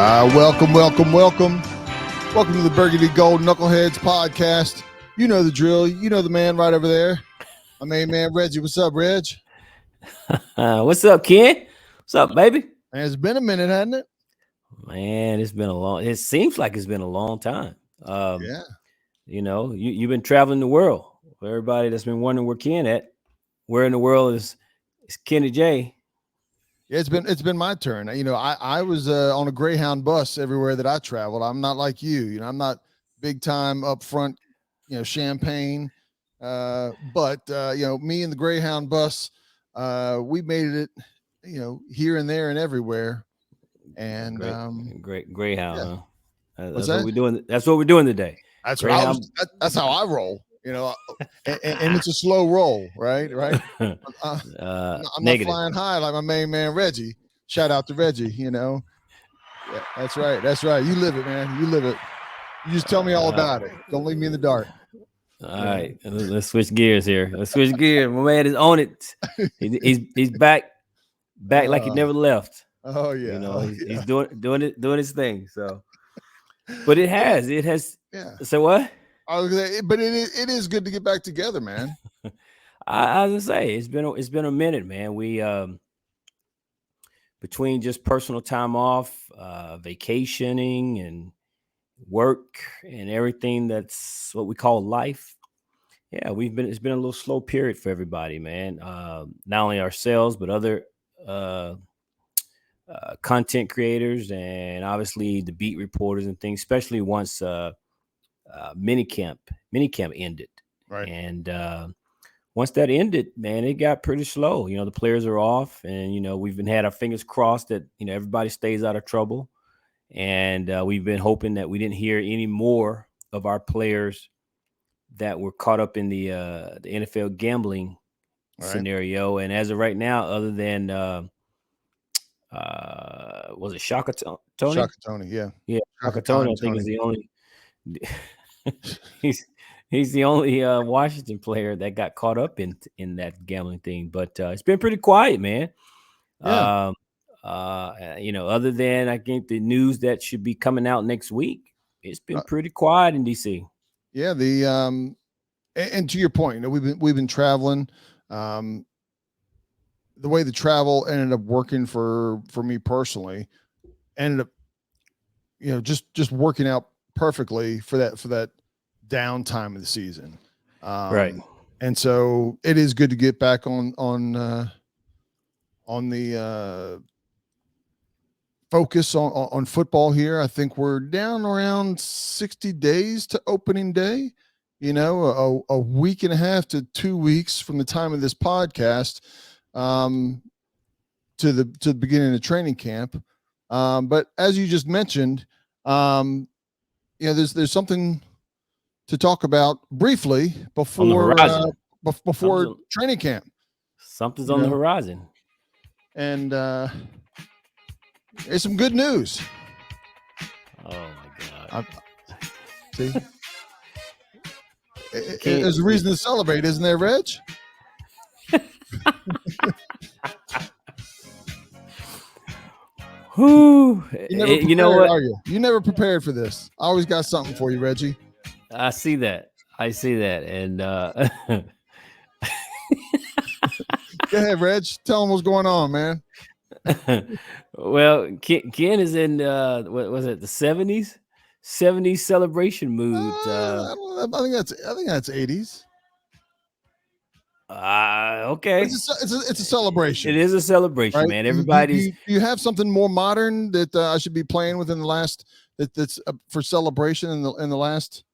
Welcome to the Burgundy Gold Knuckleheads podcast. You know the drill. You know the man right over there. My main man, Reggie. What's up, Reg? What's up, Ken? What's up, baby? Man, it's been a minute, hasn't it? Man, it seems like it's been a long time. Yeah. You know, you've been traveling the world. For everybody that's been wondering where Ken at, where in the world is Kenny J? Yeah, it's been my turn. You know, I was on a Greyhound bus everywhere that I traveled. I'm not like you. You know, I'm not big time up front, champagne. But me and the Greyhound bus, we made it, here and there and everywhere. And Great Greyhound, yeah. huh? What's That's that? what we're doing. That's what we're doing today. That's Greyhound. that's how I roll. And it's a slow roll, right? I'm not Negative. flying high like my main man Reggie. Shout out to Reggie. Yeah, that's right. You live it, man. You live it. You just tell me all about it. Don't leave me in the dark. All right, let's switch gears here. My man is on it. He's back like he never left. Oh yeah. You know, he's doing his thing. So, but it has. Yeah. So what? But it is good to get back together, man. I was gonna say it's been a minute, man. We between just personal time off, vacationing, and work and everything that's what we call life. Yeah, it's been a little slow period for everybody, man. Not only ourselves, but other content creators and obviously the beat reporters and things, especially once minicamp ended. Right. And once that ended, man, it got pretty slow. You know, the players are off, and we've been had our fingers crossed that everybody stays out of trouble. And we've been hoping that we didn't hear any more of our players that were caught up in the NFL gambling scenario. And as of right now, other than was it Shaka Tony? Shaka Tony, yeah. Shaka Tony, I think is the only. he's the only Washington player that got caught up in that gambling thing. But it's been pretty quiet, man. Yeah. Other than I think the news that should be coming out next week, it's been pretty quiet in DC. Yeah, and to your point, we've been traveling. The way the travel ended up working for me personally ended up, just working out perfectly for that downtime of the season. Right. And so it is good to get back on the focus on football here. I think we're down around 60 days to opening day, a week and a half to 2 weeks from the time of this podcast to the beginning of training camp. But as you just mentioned, there's something to talk about briefly before training camp. Something's on the horizon. And there's some good news. Oh my God. See? There's a reason to celebrate, isn't there, Reg? Whew. You know what? Are you? You never prepared for this. I always got something for you, Reggie. I see that. And go ahead, Reg. Tell them what's going on, man. Well, Ken is in what was it, the 70s? 70s celebration mood. I think that's 80s. Okay. It's a celebration. It is a celebration, right? Man. Everybody's. Do you have something more modern that I should be playing within the last that's for celebration in the last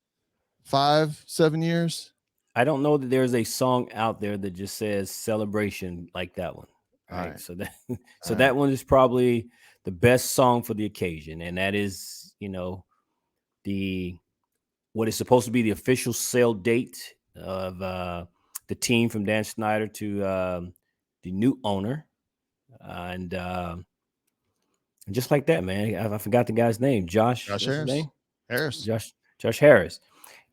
5-7 years? I don't know that there's a song out there that just says celebration like that one. All right. So that one is probably the best song for the occasion, and that is, what is supposed to be the official sale date of the team from Dan Snyder to the new owner, and just like that, man. I forgot the guy's name. Josh Harris. Josh Harris,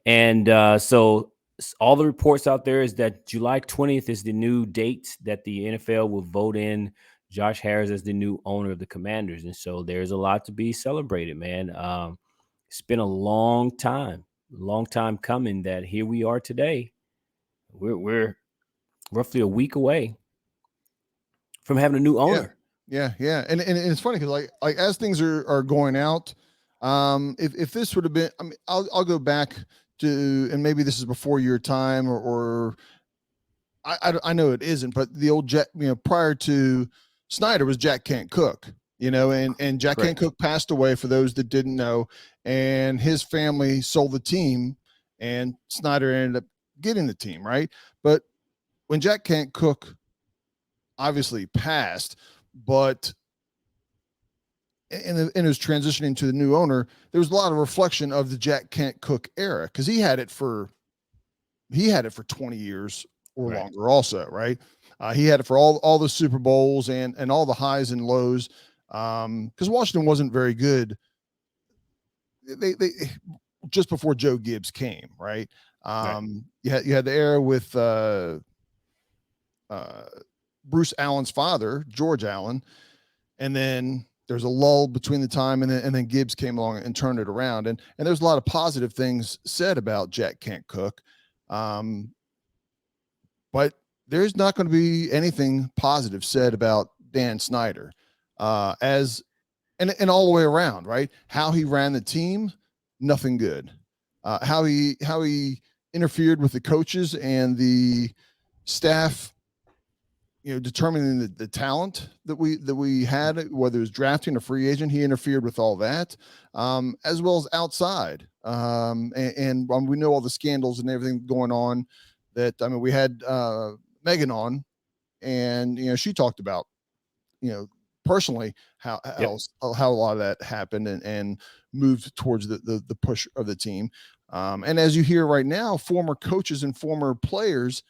and so all the reports out there is that July 20th is the new date that the NFL will vote in Josh Harris as the new owner of the Commanders, and so there's a lot to be celebrated, man. It's been a long time coming. That here we are today. We're roughly a week away from having a new Yeah, owner. yeah, and it's funny because like as things are going out, if this would have been, I mean, I'll go back to, and maybe this is before your time, or I know it isn't, but the old Jack, prior to Snyder was Jack Kent Cook, and Jack Kent Correct. Cook passed away for those that didn't know, and his family sold the team, and Snyder ended up getting the team, right? But when Jack Kent Cook obviously passed, but in his transitioning to the new owner, there was a lot of reflection of the Jack Kent Cook era because he had it for 20 years or Right. longer also, right? He had it for all the Super Bowls and all the highs and lows, because Washington wasn't very good. They just before Joe Gibbs came, right? Right. You had the era with uh, Bruce Allen's father, George Allen, and then there's a lull between the time, and then Gibbs came along and turned it around, and there's a lot of positive things said about Jack Kent Cook, um, but there's not going to be anything positive said about Dan Snyder, as and all the way around, right? How he ran the team, nothing good. How he interfered with the coaches and the staff, determining the talent that we had, whether it was drafting a free agent. He interfered with all that, as well as outside, and we know all the scandals and everything going on. That, I mean, we had Megan on, and she talked about, you know personally, how Yep. how, how a lot of that happened, and moved towards the push of the team. And as you hear right now, former coaches and former players,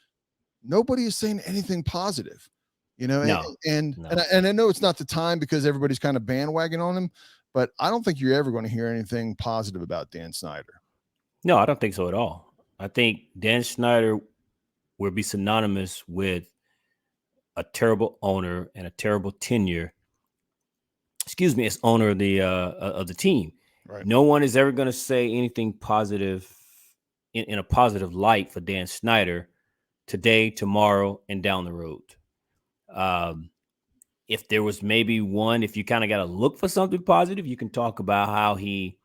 nobody is saying anything positive, and No. and and No. I, and I know it's not the time because everybody's kind of bandwagon on him, but I don't think you're ever going to hear anything positive about Dan Snyder. No, I don't think so at all. I think Dan Snyder will be synonymous with a terrible owner and a terrible tenure. Excuse me, as owner of the team. Right. No one is ever going to say anything positive in a positive light for Dan Snyder today, tomorrow, and down the road. Um, if there was maybe one, if you kind of got to look for something positive, you can talk about how he.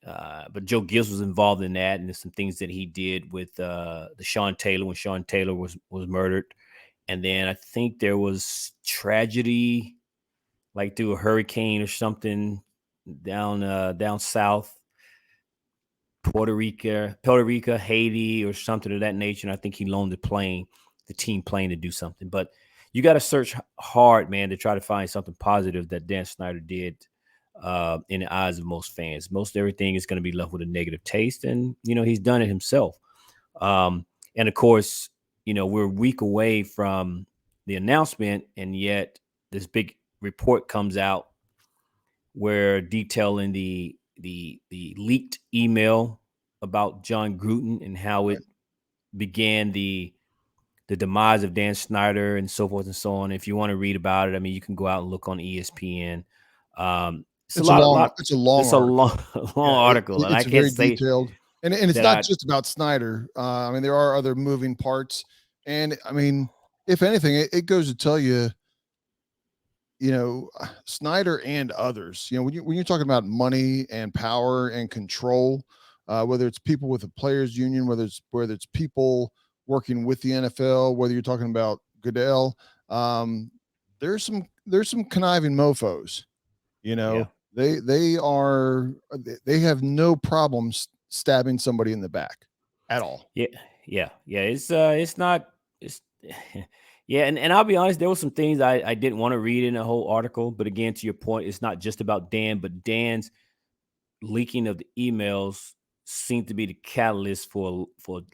But Joe Gibbs was involved in that, and there's some things that he did with the Sean Taylor when Sean Taylor was murdered, and then I think there was tragedy, like through a hurricane or something down south, Puerto Rico, Haiti, or something of that nature. And I think he loaned the team plane to do something. But you got to search hard, man, to try to find something positive that Dan Snyder did in the eyes of most fans. Most everything is going to be left with a negative taste, and he's done it himself. And of course, we're a week away from the announcement, and yet this big report comes out where detailing the leaked email about John Gruden and how it Right. began the demise of Dan Snyder and so forth and so on. If you want to read about it, I mean, you can go out and look on ESPN. It's a It's a lot, long lot. it's a long It's a article. long, long Yeah, article, and I it's a can't very say detailed, and it's that not I. just about Snyder. I mean, there are other moving parts, and I mean, if anything, it goes to tell you, Snyder and others. When you're talking about money and power and control, whether it's people with the players union, whether it's people working with the NFL, whether you're talking about Goodell, um, there's some conniving mofo's. You Yeah, know, they have no problems stabbing somebody in the back at all. yeah, yeah. It's not. It's yeah, and I'll be honest. There were some things I didn't want to read in the whole article, but again, to your point, it's not just about Dan, but Dan's leaking of the emails seemed to be the catalyst for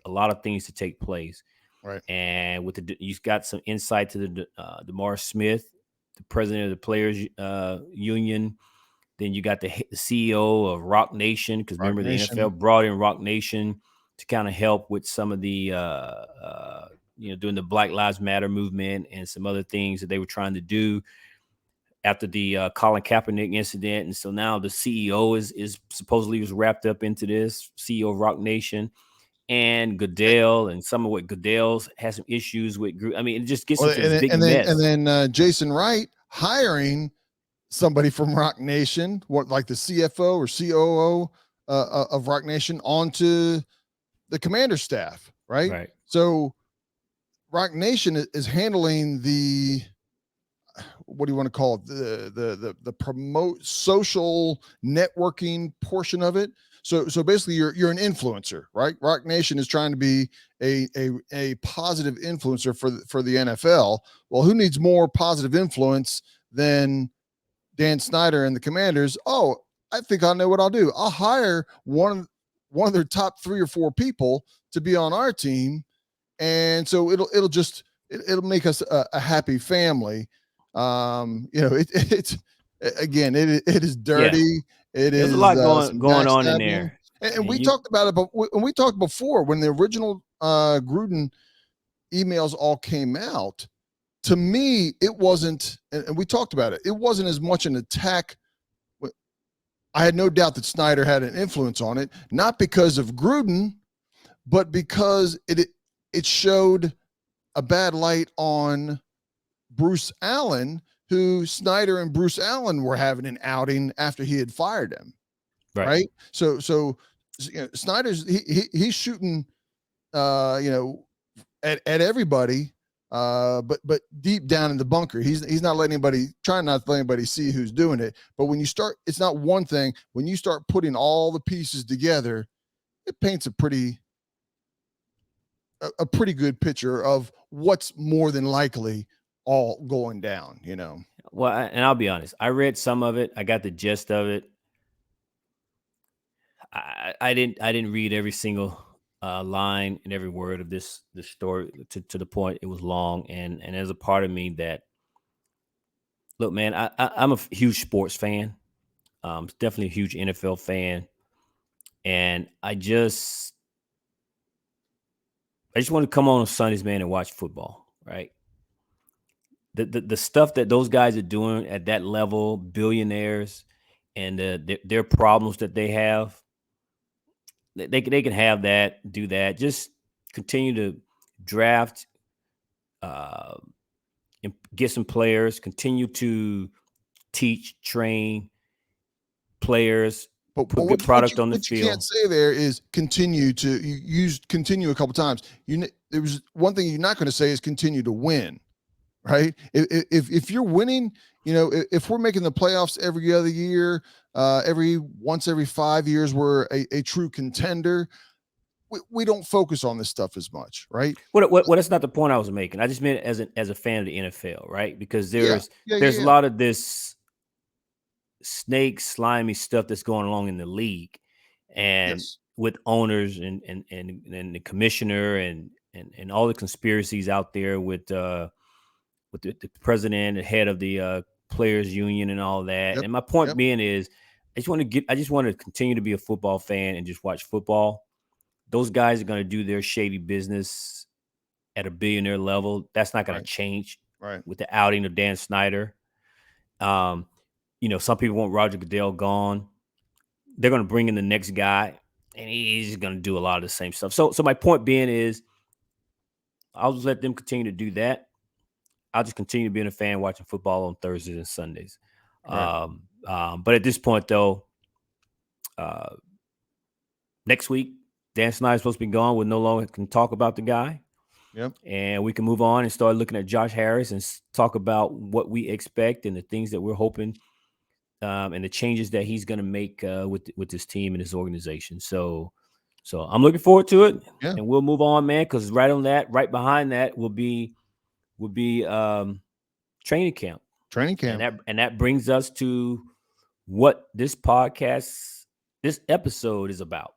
a lot of things to take place. Right. And with you've got some insight to the DeMar Smith, the president of the Players Union. Then you got the CEO of Rock Nation, because Rock remember the Nation. NFL brought in Rock Nation to kind of help with some of the during the Black Lives Matter movement and some other things that they were trying to do after the Colin Kaepernick incident. And so now the CEO is supposedly was wrapped up into this, CEO of Rock Nation, and Goodell, and some of what Goodell's has some issues with. I mean, it just gets Well, into this big and mess. then Jason Wright hiring somebody from Rock Nation, like the CFO or COO of Rock Nation, onto the commander staff, right? Right. So Rock Nation is handling the, what do you want to call it, the promote social networking portion of it. So basically you're an influencer, right? Rock Nation is trying to be a positive influencer for the NFL. Well, who needs more positive influence than Dan Snyder and the Commanders? Oh, I think I know what I'll do. I'll hire one of their top 3 or 4 people to be on our team, and so it'll make us a happy family. It's again, it is dirty. Yeah. It There's a is lot going some going on in backstabbing, there, and and we you talked about it. But when we talked before, when the original Gruden emails all came out, to me, it wasn't, and we talked about it. It wasn't as much an attack. I had no doubt that Snyder had an influence on it, not because of Gruden, but because it showed a bad light on Bruce Allen, who Snyder and Bruce Allen were having an outing after he had fired him. Right. So Snyder's he's shooting at everybody, but deep down in the bunker, he's not letting anybody, trying not to let anybody see who's doing it. But when you start, it's not one thing. When you start putting all the pieces together, it paints a pretty good picture of what's more than likely all going down. Well, and I'll be honest, I read some of it. I got the gist of it. I didn't read every single line and every word of this story to the point. It was long, and there's a part of me that, look, man, I'm a huge sports fan. Definitely a huge NFL fan, and I just want to come on Sundays, man, and watch football. Right. The stuff that those guys are doing at that level, billionaires, and their problems that they have, they can have that, do that. Just continue to draft, uh, and get some players. Continue to teach, train players, But put good product on the what you can't field. say there is continue to, you used continue a couple times. There was one thing you're not going to say is continue to win, right? If you're winning, if we're making the playoffs every other year, every 5 years, we're a true contender. We don't focus on this stuff as much, right? What that's not the point I was making. I just meant as a fan of the NFL, right? Because Yeah, there's a lot of this snake slimy stuff that's going along in the league, and yes, with owners and the commissioner and all the conspiracies out there with the president, the head of the players union and all that. yep, And my point yep, being is, I just want to continue to be a football fan and just watch football. Those guys are going to do their shady business at a billionaire level. That's not going to right, change right. with the outing of Dan Snyder. Um, some people want Roger Goodell gone. They're going to bring in the next guy, and he's going to do a lot of the same stuff. So my point being is, I'll just let them continue to do that. I'll just continue being a fan, watching football on Thursdays and Sundays. Right. But at this point, though, uh, next week, Dan Snyder's supposed to be gone. We no longer can talk about the guy. Yep. And we can move on and start looking at Josh Harris and talk about what we expect and the things that we're hoping, and the changes that he's going to make with this team and his organization. So I'm looking forward to it, Yeah. and we'll move on, man. Because right behind that will be training camp, Training camp. and that brings us to what this episode is about: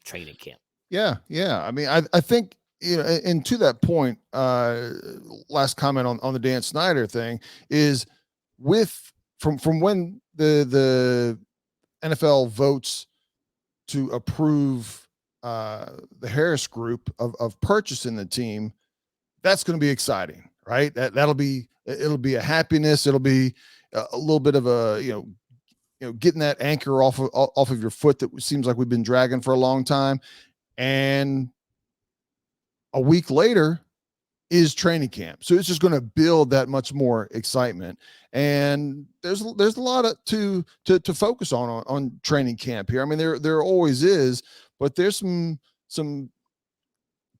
training camp. Yeah. Yeah. I mean, I think, and to that point, last comment on the Dan Snyder thing is, from when the NFL votes to approve the Harris group of purchasing the team, That's going to be exciting, right? It'll be a happiness. It'll be a little bit of a, getting that anchor off of your foot that seems like we've been dragging for a long time. And a week later is training camp. So it's just going to build that much more excitement. And there's a lot of to focus on training camp here. I mean, there always is, but there's some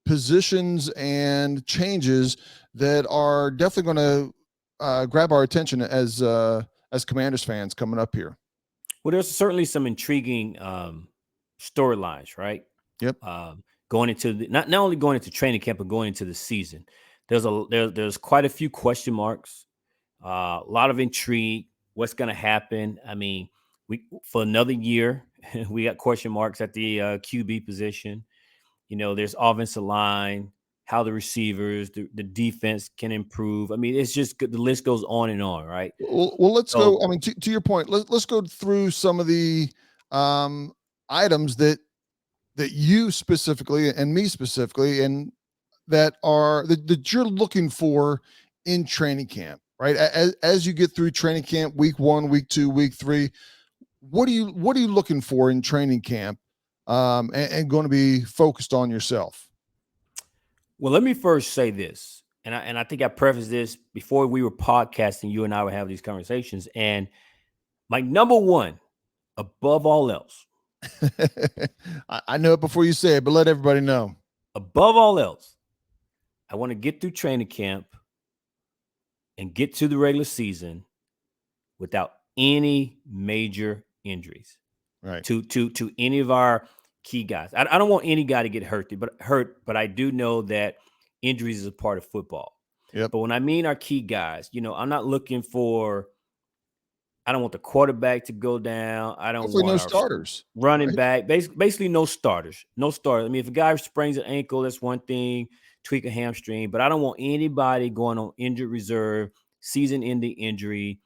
positions and changes that are definitely going to grab our attention as Commanders fans coming up here. Well, there's certainly some intriguing storylines, right? Yep. Going into not only going into training camp, but going into the season. There's quite a few question marks, a lot of intrigue. What's going to happen? I mean, we for another year, we got question marks at the QB position. There's offensive line, how the receivers, the defense can improve. I mean, it's just the list goes on and on, right? Well, let's So, go. I mean, to your point, let's go through some of the um, items that you specifically and me specifically, and that you're looking for in training camp, right? As you get through training camp, week 1, week 2, week 3, what are you looking for in training camp, and going to be focused on yourself? well, let me first say this, and I think I prefaced this before we were podcasting. You and I would have these conversations, and my number one, above all else, I know it before you say it, but let everybody know. above all else, I want to get through training camp and get to the regular season without any major injuries Right. to any of our key guys. I don't want any guy to get hurt, but I do know that injuries is a part of football. Yep. But when I mean our key guys, I'm not looking for. I don't want the quarterback to go down. I don't Hopefully, want no our starters. running Right. back. Basically, no starters. No starters. I mean, if a guy sprains an ankle, that's one thing. Tweak a hamstring, but I don't want anybody going on injured reserve, season-ending injury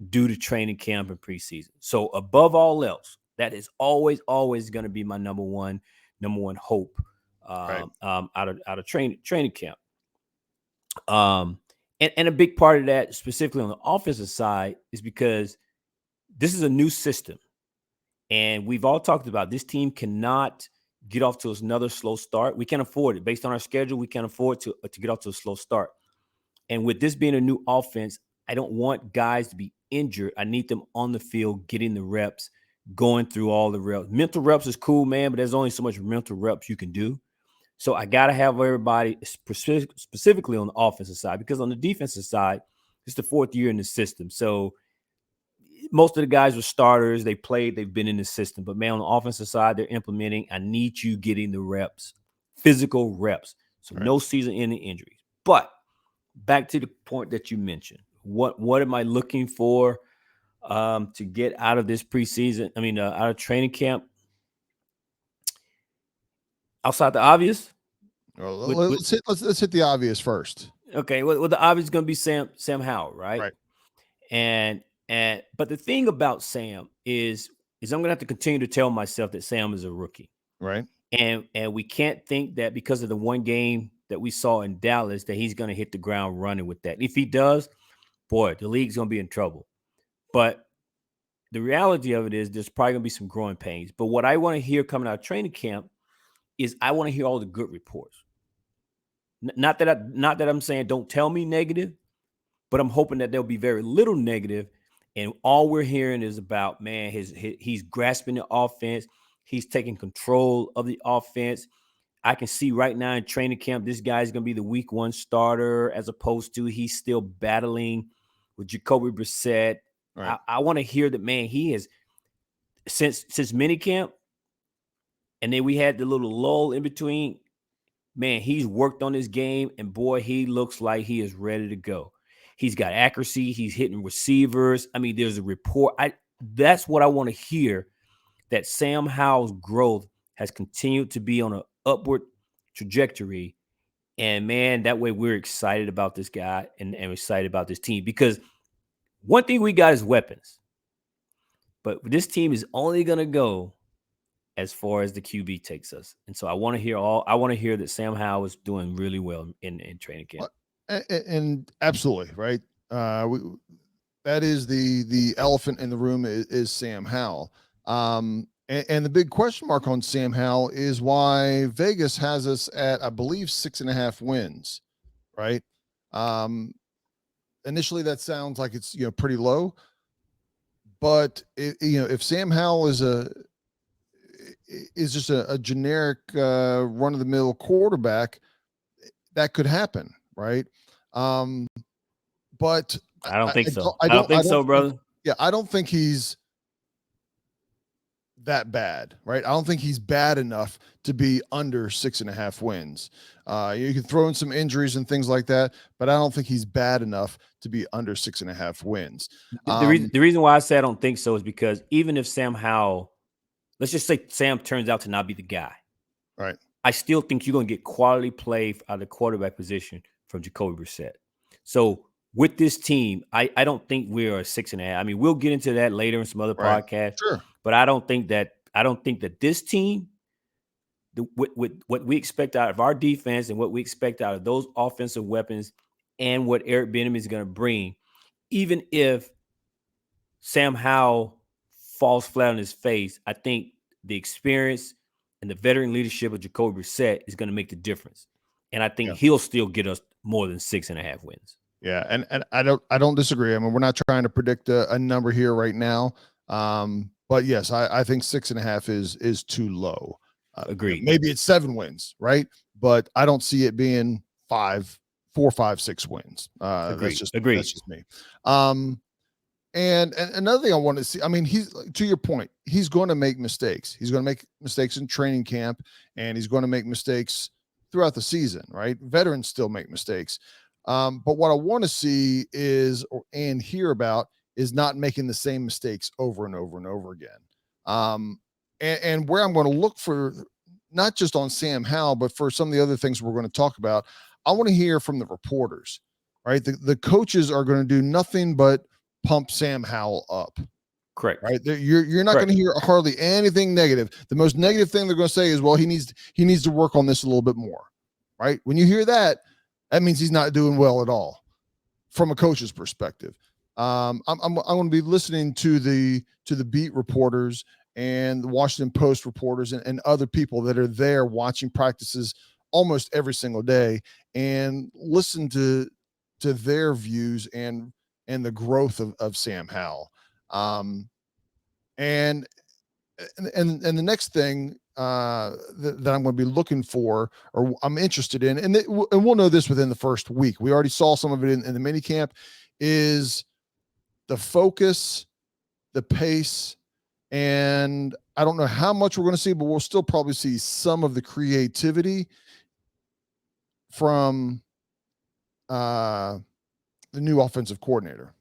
due to training camp and preseason. So above all else, that is always going to be my number one hope Right. out of training camp. And a big part of that, specifically on the offensive side, is because this is a new system, and we've all talked about this team cannot get off to another slow start. We can't afford it based on our schedule. We can't afford to get off to a slow start. And with this being a new offense, I don't want guys to be injured. I need them on the field, getting the reps, going through all the reps. Mental reps is cool, man, but there's only so much mental reps you can do. So I got to have everybody specifically on the offensive side, because on the defensive side, it's the fourth year in the system. So most of the guys were starters. They played. They've been in the system. But, man, on the offensive side, they're implementing. I need you getting the reps, physical reps. So Right. no season-ending injuries. But back to the point that you mentioned. What am I looking for to get out of this preseason? I mean, out of training camp? Outside the obvious? Well, With let's hit the obvious first. Okay, well, the obvious is going to be Sam Howell, right? Right. And but the thing about Sam is I'm going to have to continue to tell myself that Sam is a rookie, Right. and we can't think that because of the one game that we saw in Dallas that he's going to hit the ground running with that. If he does, boy, the league's going to be in trouble. But the reality of it is there's probably going to be some growing pains. But what I want to hear coming out of training camp is I want to hear all the good reports. Not that I'm saying don't tell me negative, but I'm hoping that there'll be very little negative, and all we're hearing is about, man, he's grasping the offense, he's taking control of the offense. I can see right now in training camp, this guy's going to be the week 1 starter, as opposed to he's still battling with Jacoby Brissett. Right. I want to hear that, man, he has since minicamp, and then we had the little lull in between. Man, he's worked on his game, and boy, he looks like he is ready to go. He's got accuracy. He's hitting receivers. I mean, there's a report. That's what I want to hear, that Sam Howell's growth has continued to be on an upward trajectory. And, man, that way we're excited about this guy and excited about this team, because one thing we got is weapons. But this team is only going to go as far as the QB takes us. And so I want to hear that Sam Howell is doing really well in training camp. And absolutely right. That is the elephant in the room is Sam Howell. And the big question mark on Sam Howell is why Vegas has us at, I believe, 6.5 wins, right? Initially that sounds like it's, pretty low, but if Sam Howell is just a generic run of the mill quarterback, that could happen, right? But I don't think so. I I don't think so, think, brother. yeah, I don't think he's that bad, right? I don't think he's bad enough to be under 6.5 wins. You can throw in some injuries and things like that, but I don't think he's bad enough to be under 6.5 wins. The reason why I say I don't think so is because even if Sam Howell, let's just say Sam turns out to not be the guy, right? I still think you're going to get quality play out of the quarterback position from Jacoby Brissett. So with this team, I don't think we're a 6.5. I mean, we'll get into that later in some other podcasts. Sure. But I don't think that this team, with what we expect out of our defense and what we expect out of those offensive weapons and what Eric Bieniemy is going to bring, even if Sam Howell falls flat on his face, I think the experience and the veteran leadership of Jacoby Brissett is going to make the difference. And I think he'll still get us more than 6.5 wins. Yeah, and I don't disagree. I mean, we're not trying to predict a number here right now. But yes, I think 6.5 is too low. Agreed. Maybe it's 7 wins, right? But I don't see it being 4, 5, 6 wins. Agreed. That's just me. And another thing I want to see, I mean, he's, to your point, he's going to make mistakes. He's going to make mistakes in training camp, and he's going to make mistakes throughout the season, right? Veterans still make mistakes. But what I want to see and hear about is not making the same mistakes over and over and over again. And where I'm going to look for, not just on Sam Howell, but for some of the other things we're going to talk about, I want to hear from the reporters, right? The coaches are going to do nothing but pump Sam Howell up. Correct. Right. You're not going to hear hardly anything negative. The most negative thing they're going to say is, well, he needs to work on this a little bit more. Right. When you hear that, that means he's not doing well at all from a coach's perspective. I'm going to be listening to the beat reporters and the Washington Post reporters and other people that are there watching practices almost every single day and listen to their views and the growth of Sam Howell. And the next thing that I'm going to be looking for, or I'm interested in, and we'll know this within the first week. We already saw some of it in the mini camp, is the focus, the pace, and I don't know how much we're going to see, but we'll still probably see some of the creativity from the new offensive coordinator.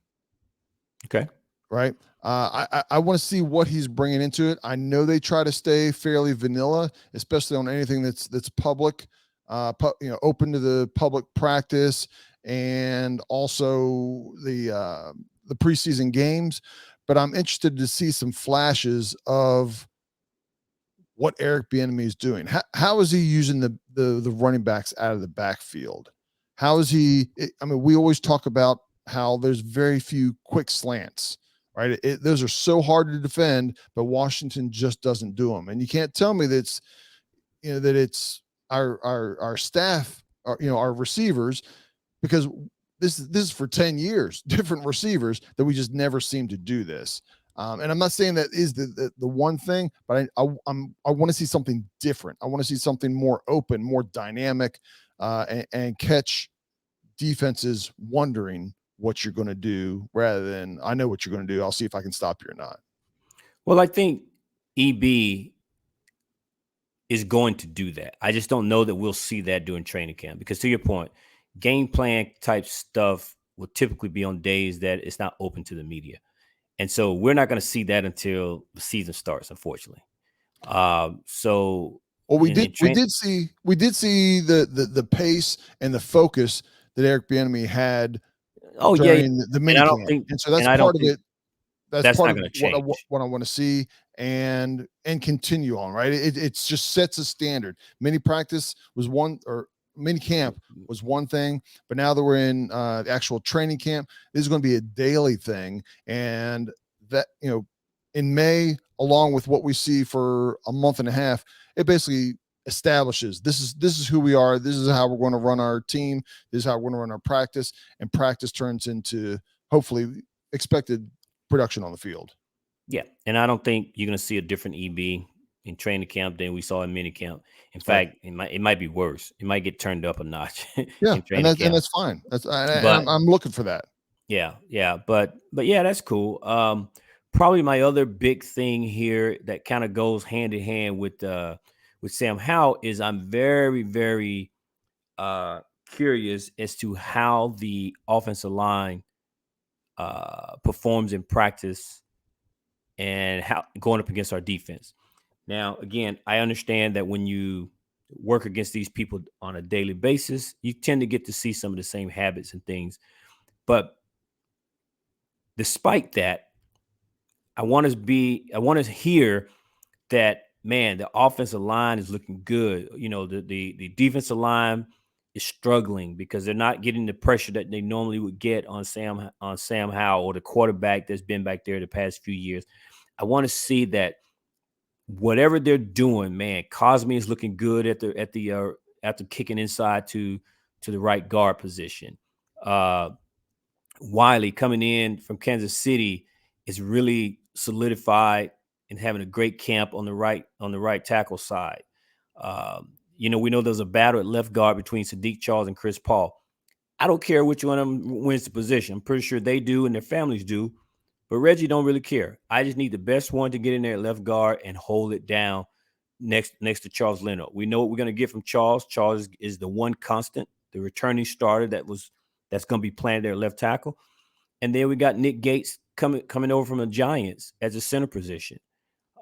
Okay. Right. I want to see what he's bringing into it. I know they try to stay fairly vanilla, especially on anything that's public, open to the public practice and also the preseason games. But I'm interested to see some flashes of what Eric Bieniemy is doing. How is he using the running backs out of the backfield? How is he? I mean, we always talk about how there's very few quick slants, right? Those are so hard to defend, but Washington just doesn't do them. And you can't tell me that it's our staff, our receivers, because this is for 10 years, different receivers that we just never seem to do this. And I'm not saying that is the one thing, but I want to see something different. I want to see something more open, more dynamic, and catch defenses wondering what you're going to do rather than I know what you're going to do. I'll see if I can stop you or not. Well, I think EB is going to do that. I just don't know that we'll see that during training camp because, to your point, game plan type stuff will typically be on days that it's not open to the media. And so we're not going to see that until the season starts, unfortunately. We did see the pace and the focus that Eric Bieniemy had during the mini camp. And so that's part of it. that's That's part not of going to what change. what I want to see and continue on. Right, it's just sets a standard. Mini practice was one, or mini camp was one thing, but now that we're in the actual training camp, this is going to be a daily thing, and that, in May, along with what we see for a month and a half, it basically establishes this is who we are. This is how we're going to run our team. This is how we're going to run our practice, and practice turns into hopefully expected production on the field. Yeah, and I don't think you're going to see a different EB in training camp than we saw in mini camp. In Right. fact, it might be worse. It might get turned up a notch Yeah, in and training that's and camp. that's fine. And But I'm looking for that. yeah, but yeah, that's cool. Probably my other big thing here that kind of goes hand in hand with Sam Howell is I'm very very uh curious as to how the offensive line performs in practice and how going up against our defense. Now, again, I understand that when you work against these people on a daily basis, you tend to get to see some of the same habits and things. But despite that, I want to hear that, man, the offensive line is looking good. The defensive line is struggling because they're not getting the pressure that they normally would get on Sam Howell or the quarterback that's been back there the past few years. I want to see that whatever they're doing, man, Cosme is looking good after kicking inside to the right guard position. Uh, Wiley coming in from Kansas City is really solidified and having a great camp on the right tackle side. We know there's a battle at left guard between Sadiq Charles and Chris Paul. I don't care which one of them wins the position. I'm pretty sure they do and their families do. But Reggie don't really care. I just need the best one to get in there at left guard and hold it down next to Charles Leno. We know what we're going to get from Charles. Charles is the one constant, the returning starter that's going to be playing there at left tackle. And then we got Nick Gates coming over from the Giants as a center position.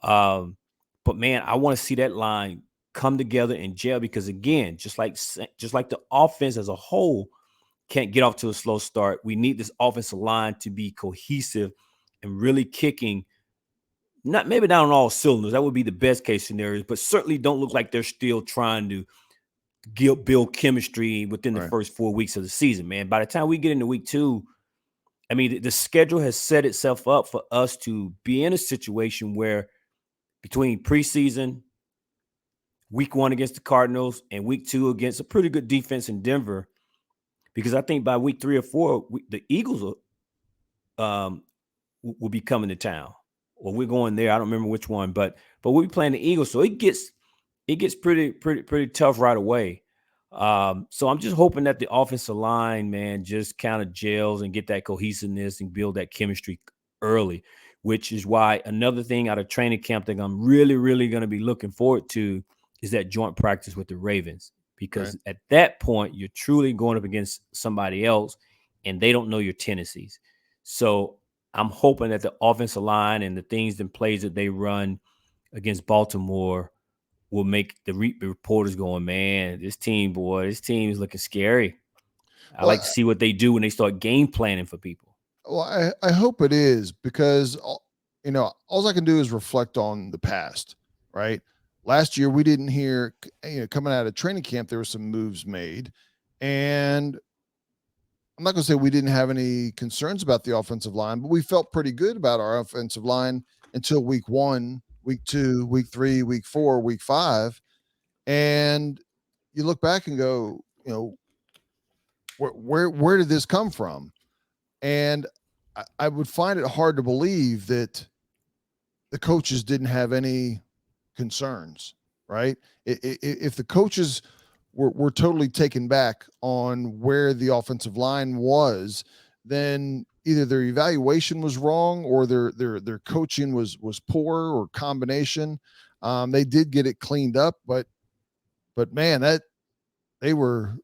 Um, but man, I want to see that line come together and gel because again, just like the offense as a whole can't get off to a slow start. We need this offensive line to be cohesive and really kicking. Not maybe not on all cylinders. That would be the best case scenario, but certainly don't look like they're still trying to build chemistry within the Right. first 4 weeks of the season. Man, by the time we get into week 2, I mean the schedule has set itself up for us to be in a situation where between preseason, week 1 against the Cardinals, and week 2 against a pretty good defense in Denver, because I think by week 3 or 4, the Eagles will be coming to town, or we're going there. I don't remember which one, but we'll be playing the Eagles, so it gets pretty tough right away. So I'm just hoping that the offensive line, man, just kind of gels and get that cohesiveness and build that chemistry early, which is why another thing out of training camp that I'm really, really going to be looking forward to is that joint practice with the Ravens, Right. because at that point, you're truly going up against somebody else and they don't know your tendencies. So I'm hoping that the offensive line and the things and plays that they run against Baltimore will make the reporters going, man, this team is looking scary. I like to Well, see what they do when they start game planning for people. I hope it is, because all I can do is reflect on the past, right? Last year we didn't hear, coming out of training camp, there were some moves made, and I'm not going to say we didn't have any concerns about the offensive line, but we felt pretty good about our offensive line until week 1, week 2, week 3, week 4, week 5, and you look back and go, where did this come from? And I would find it hard to believe that the coaches didn't have any concerns, right? If the coaches were totally taken back on where the offensive line was, then either their evaluation was wrong or their coaching was poor, or combination. They did get it cleaned up, but man, that they were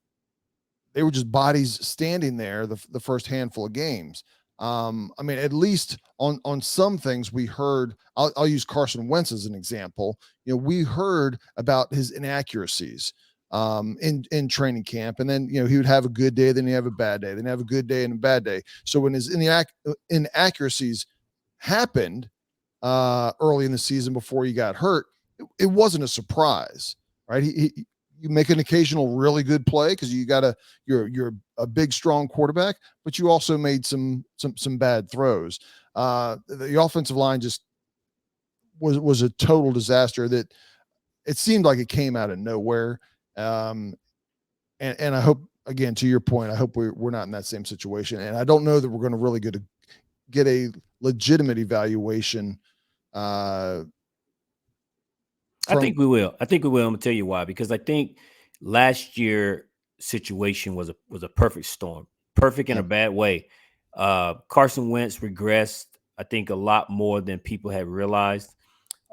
they were just bodies standing there the first handful of games. I mean, at least on some things we heard. I'll use Carson Wentz as an example. We heard about his inaccuracies in training camp, and then he would have a good day, then he have a bad day, then have a good day and a bad day. So when his inaccuracies happened early in the season before he got hurt, it wasn't a surprise, right? You make an occasional really good play because you're a big strong quarterback, but you also made some bad throws. The offensive line just was a total disaster. That it seemed like it came out of nowhere. Um, and I hope, again, to your point, I hope we're not in that same situation. And I don't know that we're going to really get a legitimate evaluation uh, I from think we will. I think we will. I'm gonna tell you why. Because I think last year situation was a perfect storm, perfect in yeah, a bad way. Carson Wentz regressed, I think, a lot more than people had realized.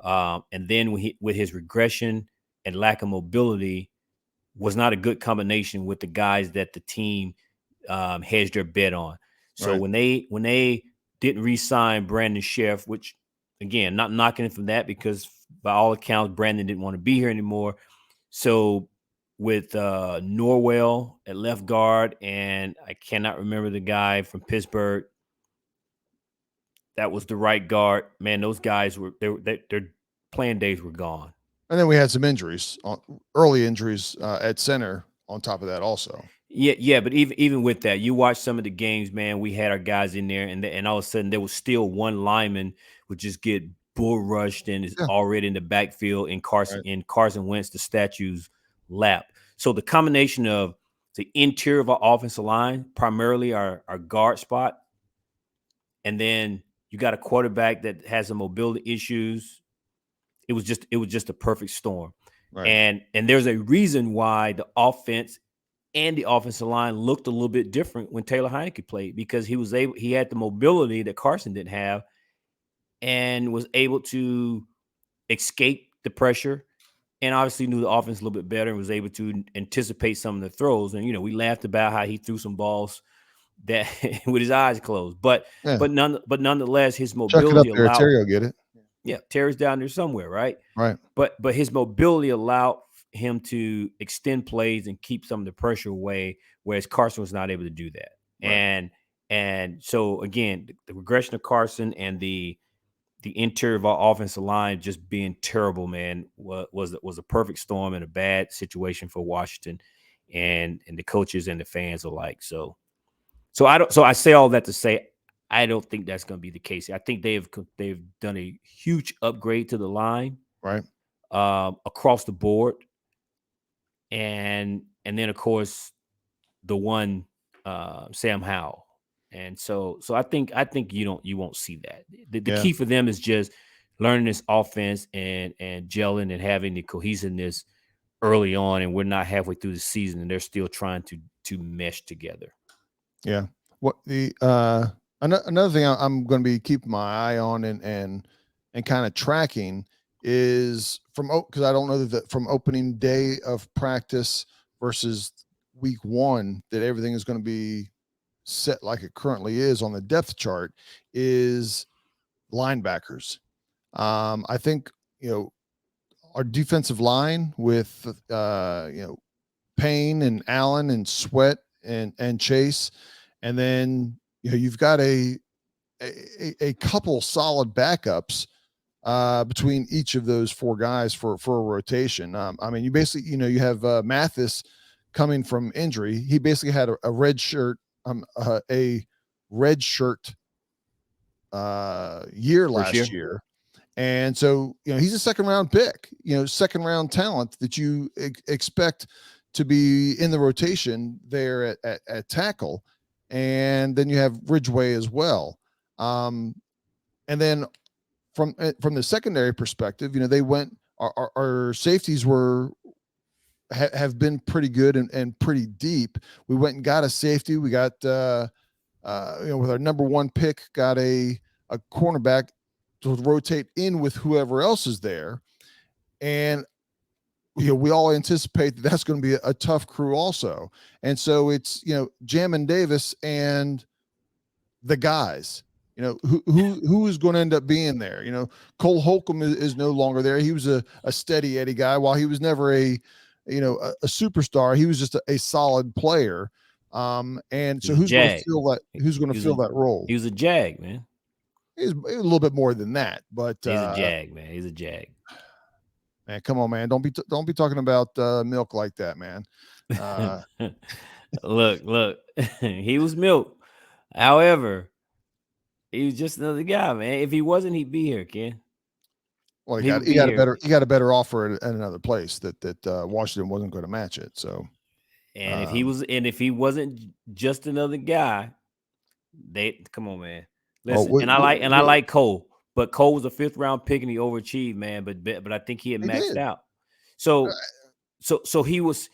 And then with his regression and lack of mobility, was not a good combination with the guys that the team hedged their bet on. So right, when they didn't re-sign Brandon Chef, which again, not knocking him from that because by all accounts Brandon didn't want to be here anymore. So with Norwell at left guard, and I cannot remember the guy from Pittsburgh that was the right guard. Man, those guys their playing days were gone. and then we had some injuries, early injuries at center. On top of that, also, Yeah, but even with that, you watch some of the games, man. We had our guys in there, and all of a sudden there was still one lineman would just get bull rushed and is yeah, already in the backfield in Carson right, Wentz, the statue's lap. So the combination of the interior of our offensive line, primarily our guard spot, and then you got a quarterback that has some mobility issues. It was just a perfect storm. right, And there's a reason why the offense and the offensive line looked a little bit different when Taylor Heineke played, because he had the mobility that Carson didn't have, and was able to escape the pressure, and obviously knew the offense a little bit better and was able to anticipate some of the throws. And we laughed about how he threw some balls that with his eyes closed, but yeah. nonetheless his Chuck it up mobility there, allowed. Terry will get it. Yeah, Terry's down there somewhere, right? Right, But his mobility allowed him to extend plays and keep some of the pressure away, whereas Carson was not able to do that. right, And so again, the regression of Carson and the interior of our offensive line just being terrible, man, was a perfect storm and a bad situation for Washington and the coaches and the fans alike. So I say all that to say I don't think that's going to be the case. I think they've done a huge upgrade to the line right. across the board, and then of course the one Sam Howell. And so I think you won't see that. The Yeah, key for them is just learning this offense and gelling and having the cohesiveness early on, and we're not halfway through the season and they're still trying to mesh together. yeah. What the another thing I'm going to be keeping my eye on and kind of tracking is from, because I don't know that from opening day of practice versus week one that everything is going to be set like it currently is on the depth chart, is linebackers. I think, our defensive line with Payne and Allen and Sweat and Chase, and then you've got a couple solid backups between each of those four guys for a rotation. I mean, you basically, you have Mathis coming from injury. He basically had a red shirt, a red shirt year First last year. year. And so, he's a second round pick, second round talent that you expect to be in the rotation there at tackle. And then you have Ridgeway as well. And then from the secondary perspective, they went, our safeties have been pretty good and pretty deep. We went and got a safety. We got, with our number one pick, got a cornerback to rotate in with whoever else is there. And we all anticipate that that's going to be a tough crew also. And so it's, Jamin Davis and the guys, who is going to end up being there. Cole Holcomb is no longer there. He was a steady Eddie guy. While he was never a superstar, he was just a solid player. And He so was a who's going to Jag. fill that? Who's going to He was a fill that role? he was a Jag, man. He's a little bit more than that, but He's a jag, man. He's a jag. man, come on, man. Don't be talking about milk like that, man. Uh, Look. He was milk. However, he was just another guy, man. If he wasn't, he'd be here, Ken. well, He would be here. he got a better offer at another place that Washington wasn't going to match it. So, And if he wasn't just another guy, they come on, man. oh, Listen, and I like Cole, but Cole was a 5th round pick and he overachieved, man. But I think he had maxed did. out. So he was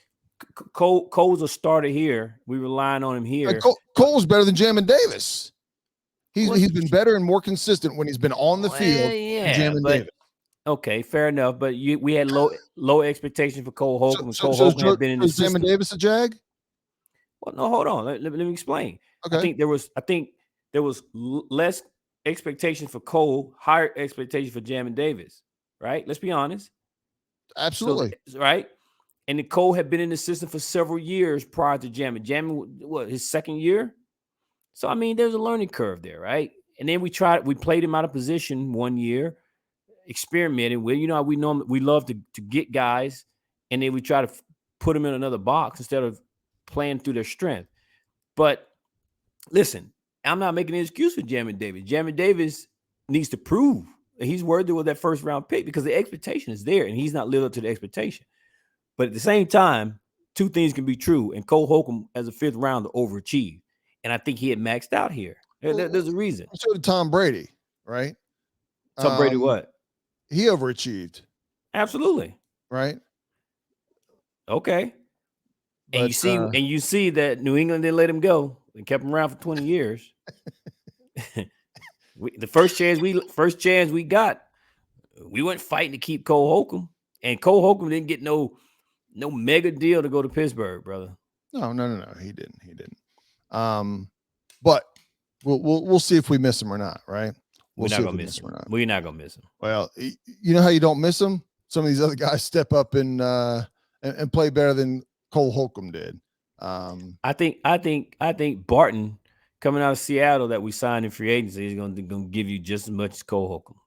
Cole was a starter here. We relying on him here. Cole's better than Jamin Davis. He's been better and more consistent when he's been on the field. Yeah, Jamin Davis. Okay, fair enough. But we had low expectations for Cole Holcomb. So Cole Holcomb had been in the system. Jamin Davis a jag? Well, no, hold on. Let me explain. Okay. I think there was less expectation for Cole, higher expectation for Jamin Davis. Right? Let's be honest. Absolutely. So, right. And the Cole had been in the system for several years prior to Jamin. Jamin, what, his 2nd year? So I mean, there's a learning curve there, right? And then we played him out of position 1 year, experimented with. You know, we love to get guys, and then we try to put them in another box instead of playing through their strength. But listen, I'm not making an excuse for Jamin Davis. Jamin Davis needs to prove that he's worthy of that 1st round pick because the expectation is there, and he's not lived up to the expectation. But at the same time, 2 things can be true, and Cole Holcomb as a 5th rounder overachieved, and I think he had maxed out here. There's a reason. So did Tom Brady, right? Tom Brady, what? He overachieved. Absolutely. Right. Okay. But, and you see that New England didn't let him go and kept him around for 20 years. The first chance we got, we went fighting to keep Cole Holcomb, and Cole Holcomb didn't get no mega deal to go to Pittsburgh, brother. No, he didn't. But we'll see if we miss him or not, right? We're not gonna miss him or not. We're not gonna miss him. Well, you know how you don't miss him? Some of these other guys step up and play better than Cole Holcomb did. I think Barton coming out of Seattle that we signed in free agency is going to give you just as much as Cole Holcomb.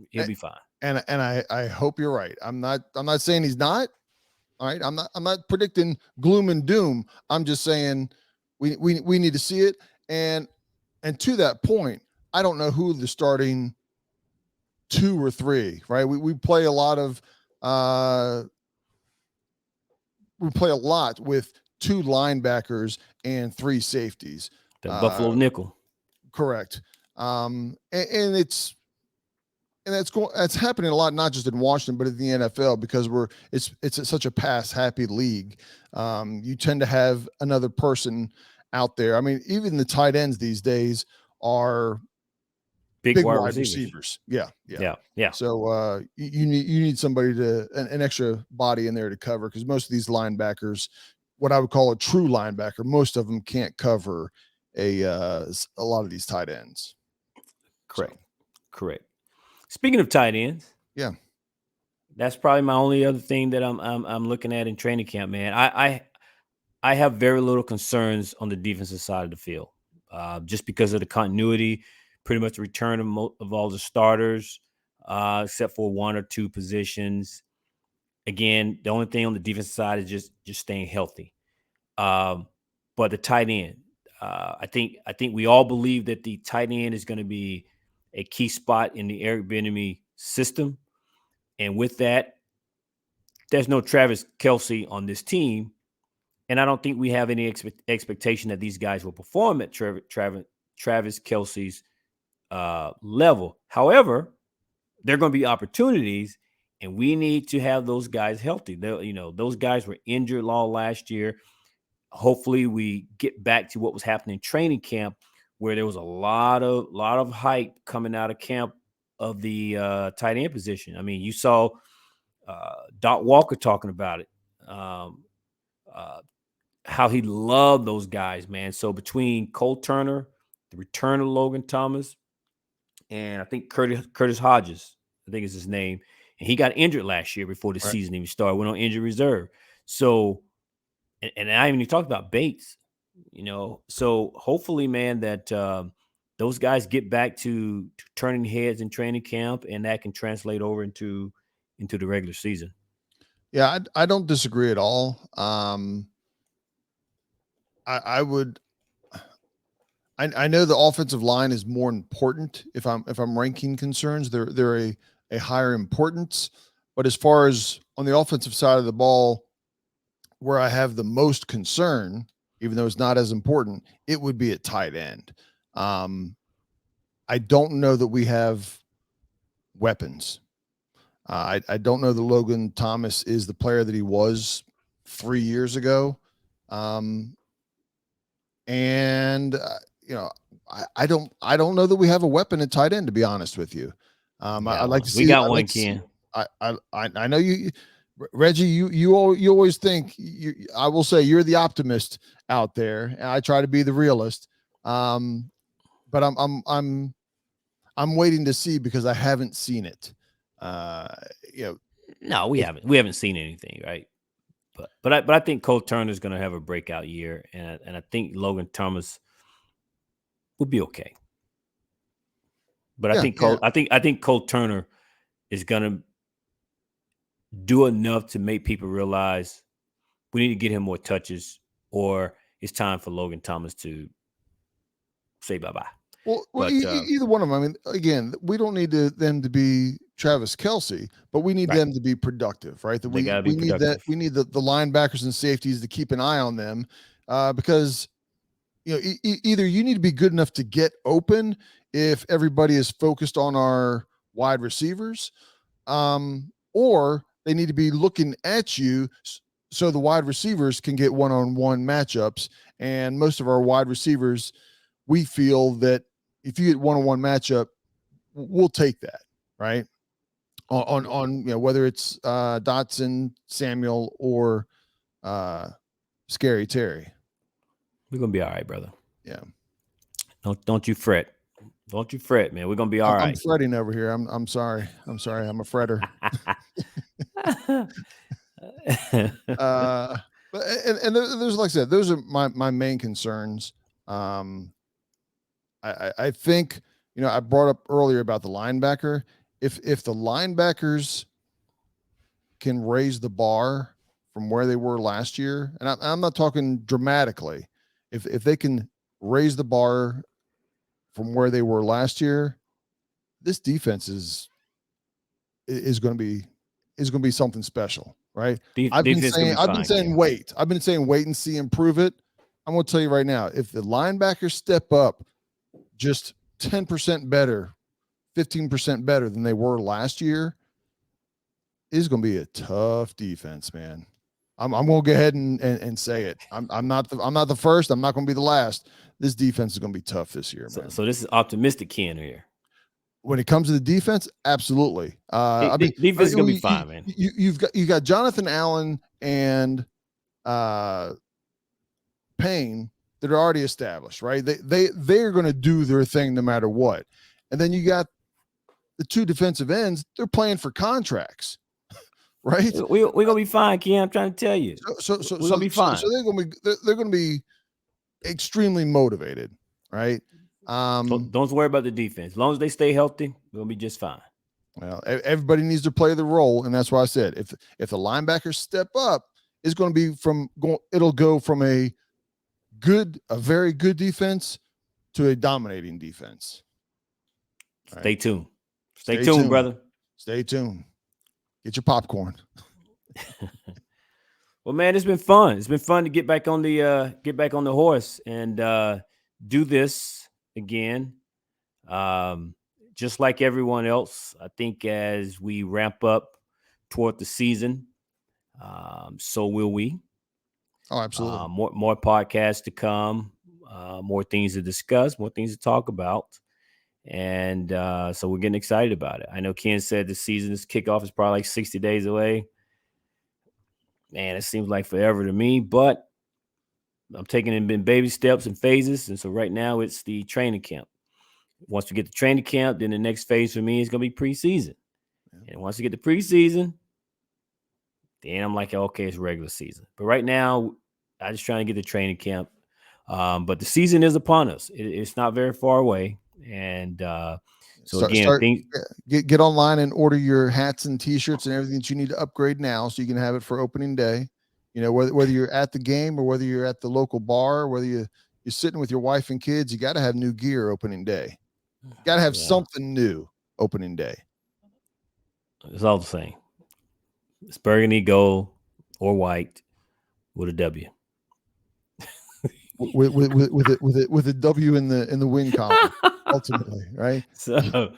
He'll be fine. And I hope you're right. I'm not saying he's not. All right. I'm not predicting gloom and doom. I'm just saying we need to see it. And to that point, I don't know who the starting 2 or 3, right? We play a lot of with 2 linebackers and 3 safeties. The Buffalo nickel. Correct. And that's happening a lot, not just in Washington, but in the NFL, because it's such a pass happy league. You tend to have another person out there. I mean, even the tight ends these days are big wide receivers. Yeah. So you need somebody an extra body in there to cover, because most of these linebackers, what I would call a true linebacker, most of them can't cover a lot of these tight ends. Correct. Speaking of tight ends, yeah, that's probably my only other thing that I'm looking at in training camp, man. I have very little concerns on the defensive side of the field, just because of the continuity, pretty much the return of all the starters, except for 1 or 2 positions. Again, the only thing on the defensive side is just staying healthy. But the tight end, I think we all believe that the tight end is going to be a key spot in the Eric Bieniemy system. And with that, there's no Travis Kelce on this team. And I don't think we have any expectation that these guys will perform at Travis Kelce's level. However, there are going to be opportunities, and we need to have those guys healthy. Those guys were injured all last year. Hopefully we get back to what was happening in training camp, where there was a lot of hype coming out of camp of the tight end position. I mean, you saw Doc Walker talking about it, how he loved those guys, man. So between Cole Turner, the return of Logan Thomas, and I think Curtis Hodges, I think is his name, and he got injured last year before the season even started, went on injured reserve. So, and I even talked about Bates, so hopefully, man, that those guys get back to turning heads in training camp, and that can translate over into the regular season. Yeah, I don't disagree at all. I would. I know the offensive line is more important if I'm ranking concerns. They're a higher importance, but as far as on the offensive side of the ball, where I have the most concern, even though it's not as important, it would be at tight end. Um, I don't know that we have weapons. I don't know that Logan Thomas is the player that he was 3 years ago. Um, and you know, I don't know that we have a weapon at tight end, to be honest with you. I'd like to We see. got I'd one, like to see. Ken. I know you, Reggie. You always think. I will say you're the optimist out there, and I try to be the realist. But I'm waiting to see because I haven't seen it. Uh, you know, No, we haven't seen anything, right? But I think Cole Turner's going to have a breakout year, and I think Logan Thomas will be okay. But yeah, yeah. I think Cole Turner is going to do enough to make people realize we need to get him more touches, or it's time for Logan Thomas to say bye bye. Well, But either one of them. I mean, again, we don't need them to be Travis Kelce, but we need right, them to be productive, right? That they got to be we need that productive. we need the linebackers and safeties to keep an eye on them, because either you need to be good enough to get open if everybody is focused on our wide receivers, or they need to be looking at you so the wide receivers can get one-on-one matchups. And most of our wide receivers, we feel that if you get one-on-one matchup, we'll take that, right? On whether it's Dotson, Samuel, or Scary Terry. We're gonna be all right, brother. Yeah. Don't you fret. Don't you fret, man. We're gonna be all I'm right. fretting over here. I'm sorry. I'm sorry. I'm a fretter. uh, but and there's, like I said, those are my main concerns. Um, I think I brought up earlier about the linebacker. If the linebackers can raise the bar from where they were last year, and I'm not talking dramatically, if they can raise the bar from where they were last year, this defense is going to be something special, right? Defense gonna be I've been fine, saying Ken. wait. I've been saying wait and see, improve it. I'm going to tell you right now, if the linebackers step up just 10% better, 15% better than they were last year, is going to be a tough defense, man. I'm going to go ahead and say it. I'm not the first. I'm not going to be the last. This defense is going to be tough this year, man. So this is optimistic Ken here. When it comes to the defense, absolutely. Defense is gonna be fine, man. You got Jonathan Allen and Payne that are already established, right? They're going to do their thing no matter what. And then you got the two defensive ends. They're playing for contracts, right? We're gonna be fine, Ken. I'm trying to tell you. So we're gonna be fine. So they're going to be extremely motivated, right? Don't worry about the defense. As long as they stay healthy, we'll be just fine. Well, everybody needs to play the role, and that's why I said if the linebackers step up, it's going to be it'll go from a very good defense to a dominating defense. Stay tuned. Stay tuned, brother. Stay tuned. Get your popcorn. Well, man, it's been fun. It's been fun to get back on the horse and do this again. Just like everyone else, I think as we ramp up toward the season, so will we. Oh, absolutely. More podcasts to come, more things to discuss, more things to talk about. And so we're getting excited about it. I know Ken said the season's kickoff is probably like 60 days away. Man, it seems like forever to me, but I'm taking it in baby steps and phases. And so right now it's the training camp. Once we get to training camp, then the next phase for me is going to be preseason. Yeah. And once we get to preseason, then I'm like, okay, it's regular season. But right now, I'm just trying to get to training camp. But the season is upon us. It's not very far away. And so Start again, start get online and order your hats and t-shirts and everything that you need to upgrade now so you can have it for opening day. You know, whether you're at the game or whether you're at the local bar, whether you're sitting with your wife and kids, you got to have new gear opening day. You got to have something new opening day. It's all the same. It's burgundy, gold, or white with a W. With a W in the win column, ultimately, right? So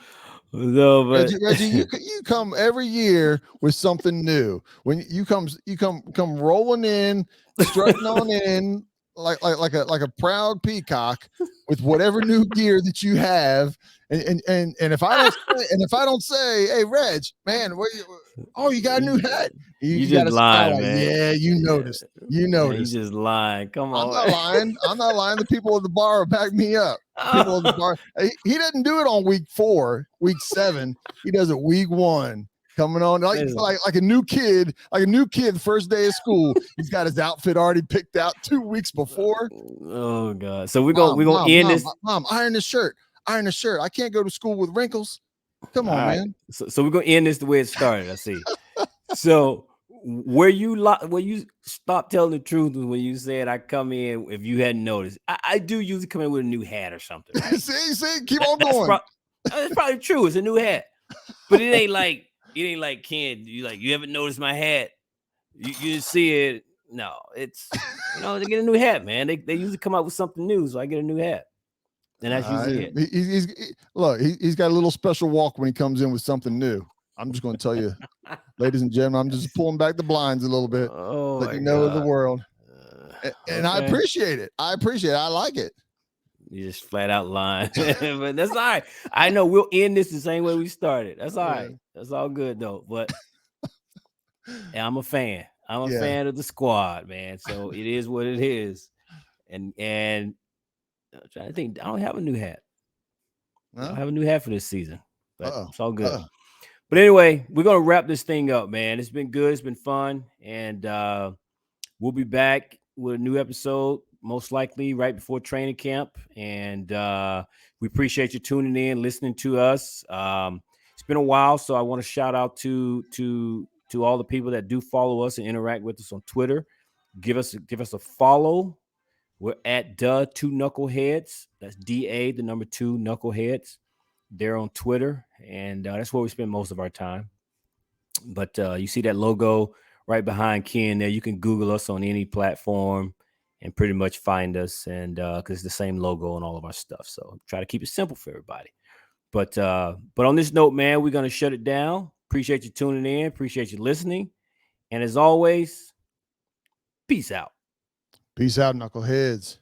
but Reggie, you come every year with something new. When you come rolling in, strutting on in like a proud peacock with whatever new gear that you have. And if I don't say, hey Reg, man, you got a new hat. You got just to smile lying, like, man. yeah, you noticed. You Man, noticed. you just lying. Come on. I'm not lying. I'm not lying. The people at the bar back me up. People at the bar. He doesn't do it on week 4, week 7. He does it week 1. Coming on like a new kid, the first day of school. He's got his outfit already picked out 2 weeks before. Oh God! So we're gonna end this. Mom, iron the shirt. Iron the shirt. I can't go to school with wrinkles. Come on, man. So we're gonna end this the way it started. I see. So where you stopped telling the truth when you said I come in if you hadn't noticed. I do usually come in with a new hat or something. Right? see, keep on going. That's probably true. It's a new hat, but it ain't like Ken. You haven't noticed my hat. You didn't see it. No, it's they get a new hat, man. They usually come out with something new, so I get a new hat. And that's usually it. He's got a little special walk when he comes in with something new. I'm just going to tell you, ladies and gentlemen, I'm just pulling back the blinds a little bit, let you know the world. And I appreciate it. I like it. You just flat out lying, but that's all right. I know we'll end this the same way we started. That's all right. That's all good though. But I'm a fan. I'm a fan of the squad, man. So it is what it is. And I'm trying to think. I don't have a new hat. I don't have a new hat for this season, but it's all good. But anyway, we're gonna wrap this thing up, man. It's been good. It's been fun, and we'll be back with a new episode, most likely right before training camp. And we appreciate you tuning in, listening to us. It's been a while, so I want to shout out to all the people that do follow us and interact with us on Twitter. Give us a follow. We're at the 2 Knuckleheads. That's DA, the number 2 Knuckleheads. They're on Twitter, and that's where we spend most of our time. But you see that logo right behind Ken there. You can Google us on any platform and pretty much find us, and because it's the same logo on all of our stuff. So try to keep it simple for everybody. But on this note, man, we're gonna shut it down. Appreciate you tuning in. Appreciate you listening. And as always, peace out. Peace out, Knuckleheads.